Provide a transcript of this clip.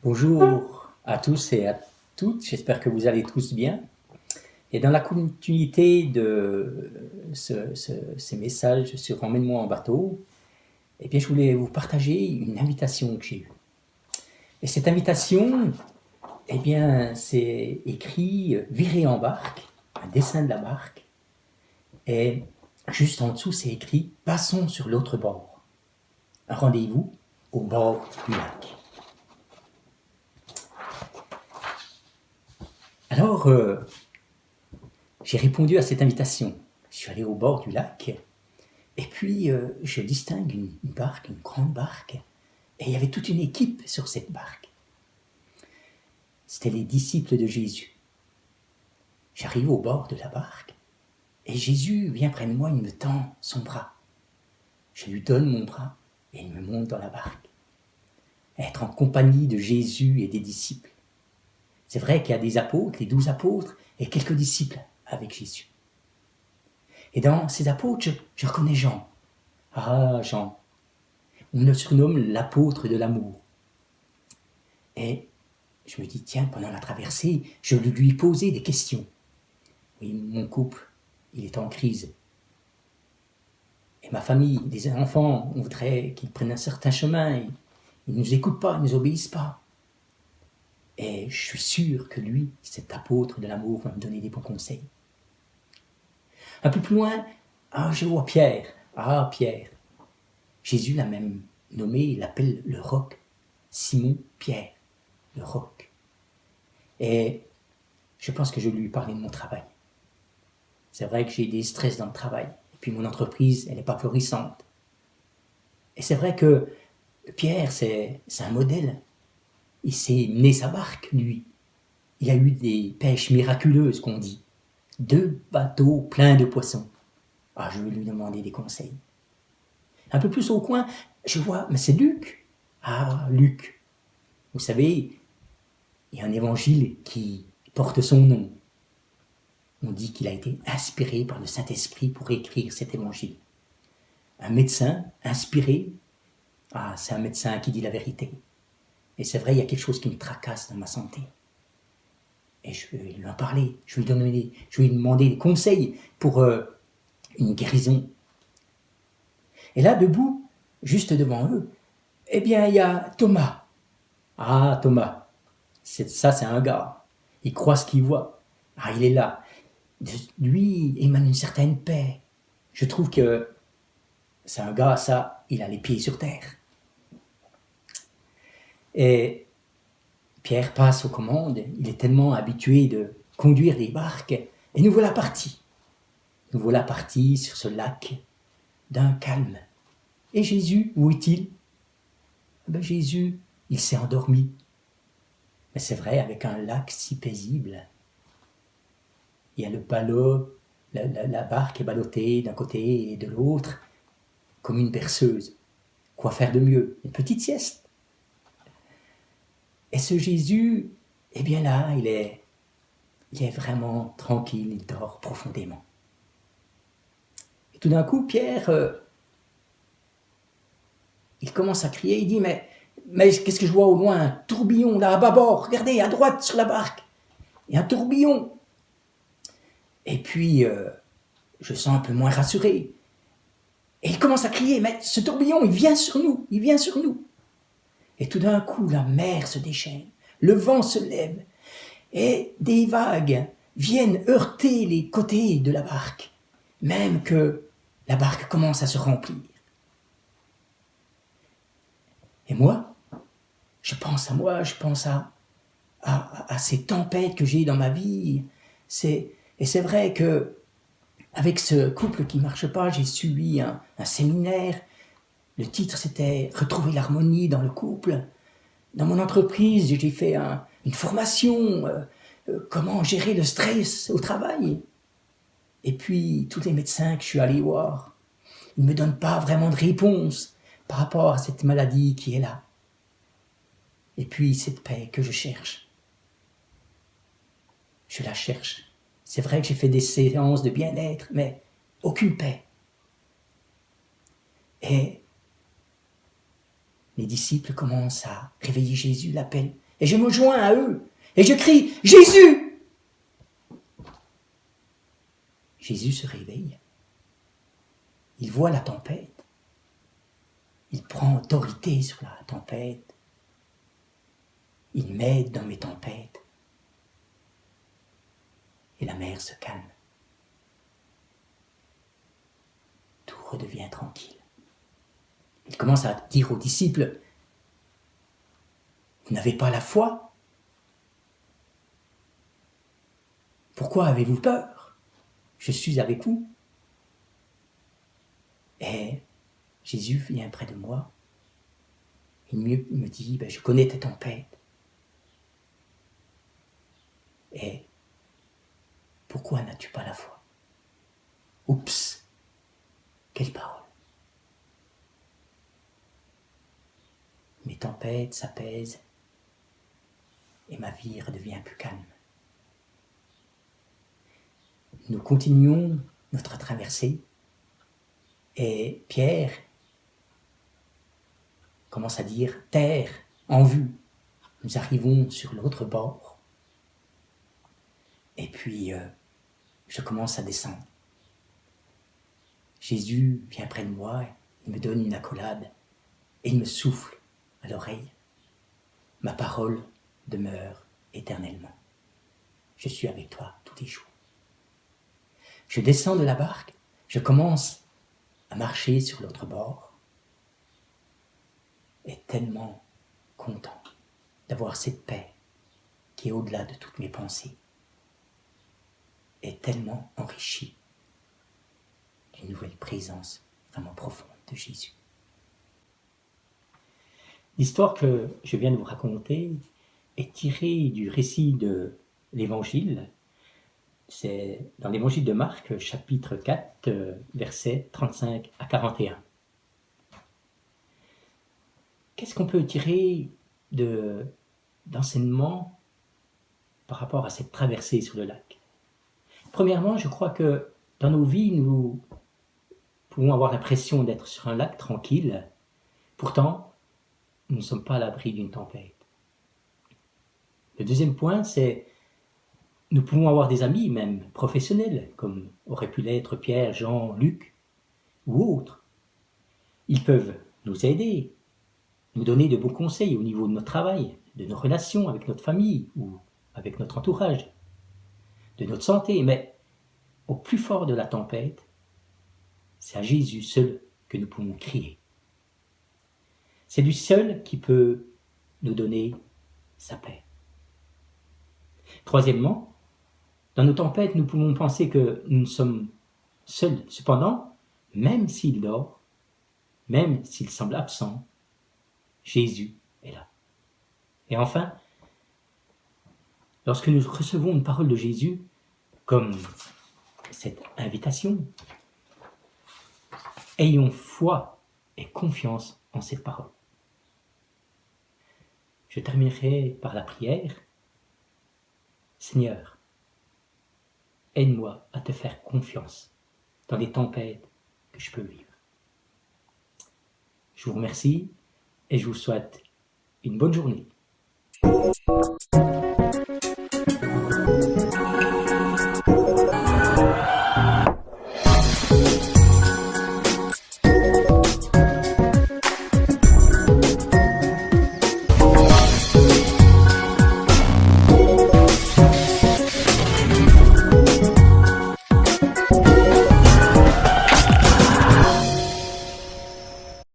Bonjour à tous et à toutes, j'espère que vous allez tous bien. Et dans la continuité de ces messages sur Emmène-moi en bateau, eh bien, je voulais vous partager une invitation que j'ai eue. Et cette invitation, eh bien, c'est écrit « Virer en barque », un dessin de la barque. Et juste en dessous, c'est écrit « Passons sur l'autre bord ». Un rendez-vous au bord du lac. Alors, j'ai répondu à cette invitation. Je suis allé au bord du lac et puis je distingue une barque, une grande barque, et il y avait toute une équipe sur cette barque. C'était les disciples de Jésus. J'arrive au bord de la barque et Jésus vient près de moi, il me tend son bras. Je lui donne mon bras et il me monte dans la barque. Être en compagnie de Jésus et des disciples. C'est vrai qu'il y a des apôtres, les 12 apôtres et quelques disciples avec Jésus. Et dans ces apôtres, je reconnais Jean. Ah, Jean. On le surnomme l'apôtre de l'amour. Et je me dis, tiens, pendant la traversée, je vais lui poser des questions. Oui, mon couple, il est en crise. Et ma famille, les enfants, on voudrait qu'ils prennent un certain chemin. Ils ne nous écoutent pas, ils ne nous obéissent pas. Et je suis sûr que lui, cet apôtre de l'amour, va me donner des bons conseils. Un peu plus loin, je vois Pierre. Ah, Pierre. Jésus l'a même nommé, il l'appelle le roc. Simon Pierre, le roc. Et je pense que je lui parlais de mon travail. C'est vrai que j'ai des stress dans le travail. Et puis mon entreprise, elle n'est pas florissante. Et c'est vrai que Pierre, c'est un modèle. Il s'est mené sa barque, lui. Il a eu des pêches miraculeuses, qu'on dit. 2 bateaux pleins de poissons. Ah, je vais lui demander des conseils. Un peu plus au coin, je vois, mais c'est Luc. Ah, Luc. Vous savez, il y a un évangile qui porte son nom. On dit qu'il a été inspiré par le Saint-Esprit pour écrire cet évangile. Un médecin inspiré, c'est un médecin qui dit la vérité. Et c'est vrai, il y a quelque chose qui me tracasse dans ma santé. Et je vais lui en parler, je vais lui demander des conseils pour une guérison. Et là, debout, juste devant eux, eh bien, il y a Thomas. Ah, Thomas, c'est un gars. Il croit ce qu'il voit. Ah, il est là. De lui émane une certaine paix. Je trouve que c'est un gars, il a les pieds sur terre. Et Pierre passe aux commandes, il est tellement habitué de conduire des barques, et nous voilà partis. Nous voilà partis sur ce lac d'un calme. Et Jésus, où est-il ? Jésus, il s'est endormi. Mais c'est vrai, avec un lac si paisible. Il y a le ballot, la barque est ballottée d'un côté et de l'autre, comme une berceuse. Quoi faire de mieux ? Une petite sieste. Et ce Jésus, eh bien là, il est vraiment tranquille, il dort profondément. Et tout d'un coup, Pierre, il commence à crier, il dit, mais qu'est-ce que je vois au loin ? Un tourbillon, là, à bâbord, regardez, à droite, sur la barque. Il y a un tourbillon. Et puis, je sens un peu moins rassuré. Et il commence à crier, mais ce tourbillon, il vient sur nous, il vient sur nous. Et tout d'un coup, la mer se déchaîne, le vent se lève, et des vagues viennent heurter les côtés de la barque, même que la barque commence à se remplir. Et moi, je pense à ces tempêtes que j'ai dans ma vie. Et c'est vrai que avec ce couple qui ne marche pas, j'ai suivi un séminaire. Le titre, c'était « Retrouver l'harmonie dans le couple ». Dans mon entreprise, j'ai fait une formation, comment gérer le stress au travail. Et puis, tous les médecins que je suis allé voir, ils ne me donnent pas vraiment de réponse par rapport à cette maladie qui est là. Et puis, cette paix que je cherche, je la cherche. C'est vrai que j'ai fait des séances de bien-être, mais aucune paix. Et les disciples commencent à réveiller Jésus, l'appellent. Et je me joins à eux. Et je crie, Jésus! Jésus se réveille. Il voit la tempête. Il prend autorité sur la tempête. Il m'aide dans mes tempêtes. Et la mer se calme. Tout redevient tranquille. Il commence à dire aux disciples, vous n'avez pas la foi? Pourquoi avez-vous peur? Je suis avec vous. Et Jésus vient près de moi. Il me dit, je connais tes tempêtes. Et pourquoi n'as-tu pas la foi? Oups, quelle parole. Mes tempêtes s'apaisent et ma vie redevient plus calme. Nous continuons notre traversée et Pierre commence à dire « Terre en vue ». Nous arrivons sur l'autre bord et puis je commence à descendre. Jésus vient près de moi, il me donne une accolade et il me souffle à l'oreille. Ma parole demeure éternellement. Je suis avec toi tous les jours. Je descends de la barque, je commence à marcher sur l'autre bord et tellement content d'avoir cette paix qui est au-delà de toutes mes pensées et tellement enrichi d'une nouvelle présence vraiment profonde de Jésus. L'histoire que je viens de vous raconter est tirée du récit de l'Évangile. C'est dans l'Évangile de Marc, chapitre 4, versets 35 à 41. Qu'est-ce qu'on peut tirer d'enseignement par rapport à cette traversée sur le lac? Premièrement, je crois que dans nos vies, nous pouvons avoir l'impression d'être sur un lac tranquille. Pourtant, nous ne sommes pas à l'abri d'une tempête. Le deuxième point, c'est nous pouvons avoir des amis, même professionnels, comme auraient pu l'être Pierre, Jean, Luc ou autres. Ils peuvent nous aider, nous donner de bons conseils au niveau de notre travail, de nos relations avec notre famille ou avec notre entourage, de notre santé. Mais au plus fort de la tempête, c'est à Jésus seul que nous pouvons crier. C'est lui seul qui peut nous donner sa paix. Troisièmement, dans nos tempêtes, nous pouvons penser que nous sommes seuls. Cependant, même s'il dort, même s'il semble absent, Jésus est là. Et enfin, lorsque nous recevons une parole de Jésus, comme cette invitation, ayons foi et confiance en cette parole. Je terminerai par la prière. Seigneur, aide-moi à te faire confiance dans les tempêtes que je peux vivre. Je vous remercie et je vous souhaite une bonne journée.